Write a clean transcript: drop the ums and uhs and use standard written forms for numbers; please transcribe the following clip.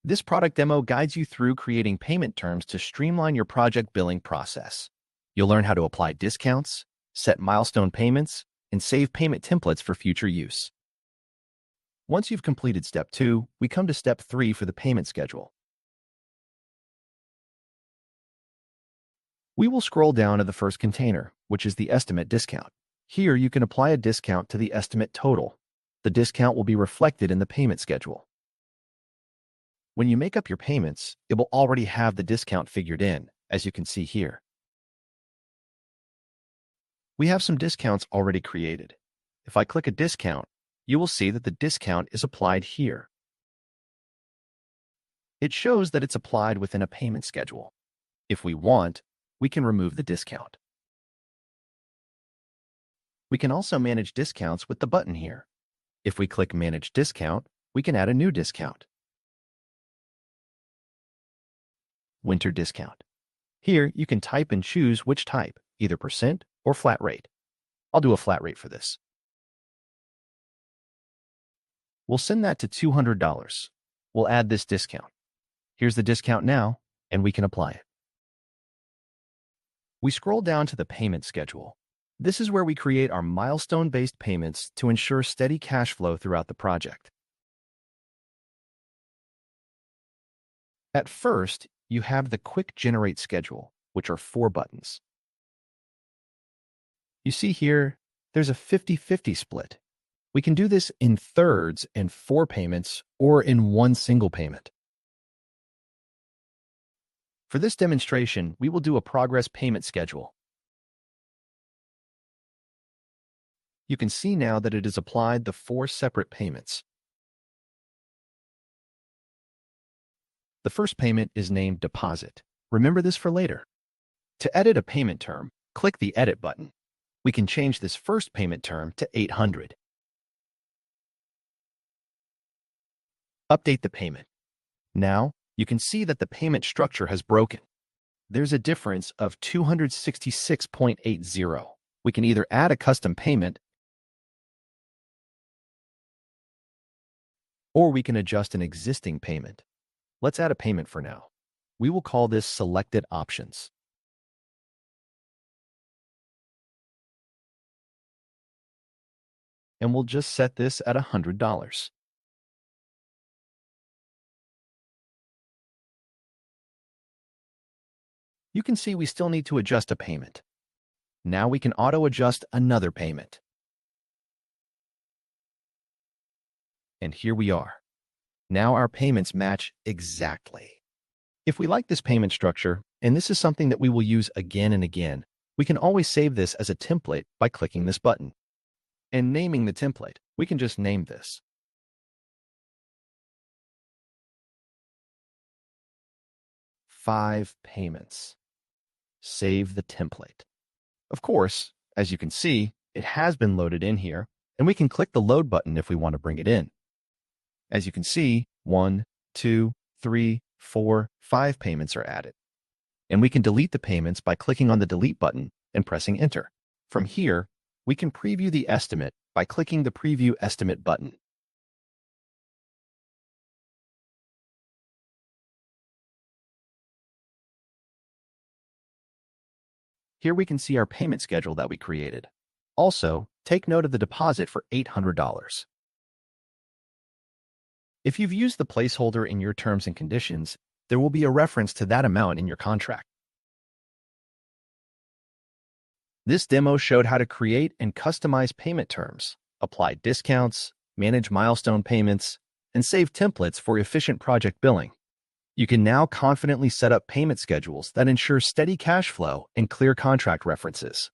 This product demo guides you through creating payment terms to streamline your project billing process. You'll learn how to apply discounts, set milestone payments, and save payment templates for future use. Once you've completed Step 2, we come to Step 3 for the payment schedule. We will scroll down to the first container, which is the estimate discount. Here, you can apply a discount to the estimate total. The discount will be reflected in the payment schedule. When you make up your payments, it will already have the discount figured in, as you can see here. We have some discounts already created. If I click a discount, you will see that the discount is applied here. It shows that it's applied within a payment schedule. If we want, we can remove the discount. We can also manage discounts with the button here. If we click Manage Discount, we can add a new discount. Winter discount. Here, you can type and choose which type, either percent or flat rate. I'll do a flat rate for this. We'll send that to $200. We'll add this discount. Here's the discount now, and we can apply it. We scroll down to the payment schedule. This is where we create our milestone-based payments to ensure steady cash flow throughout the project. At first, you have the Quick Generate Schedule, which are 4 buttons. You see here, there's a 50-50 split. We can do this in thirds in 4 payments or in one single payment. For this demonstration, we will do a progress payment schedule. You can see now that it has applied the 4 separate payments. The first payment is named Deposit. Remember this for later. To edit a payment term, click the Edit button. We can change this first payment term to $800. Update the payment. Now, you can see that the payment structure has broken. There's a difference of 266.80. We can either add a custom payment or we can adjust an existing payment. Let's add a payment for now. We will call this Selected Options. And we'll just set this at $100. You can see we still need to adjust a payment. Now we can auto-adjust another payment. And here we are. Now our payments match exactly. If we like this payment structure, and this is something that we will use again and again, we can always save this as a template by clicking this button. And naming the template, we can just name this. "5 payments." Save the template. Of course, as you can see, it has been loaded in here, and we can click the Load button if we want to bring it in. As you can see, 1, 2, 3, 4, 5 payments are added. And we can delete the payments by clicking on the Delete button and pressing Enter. From here, we can preview the estimate by clicking the Preview Estimate button. Here we can see our payment schedule that we created. Also, take note of the deposit for $800. If you've used the placeholder in your terms and conditions, there will be a reference to that amount in your contract. This demo showed how to create and customize payment terms, apply discounts, manage milestone payments, and save templates for efficient project billing. You can now confidently set up payment schedules that ensure steady cash flow and clear contract references.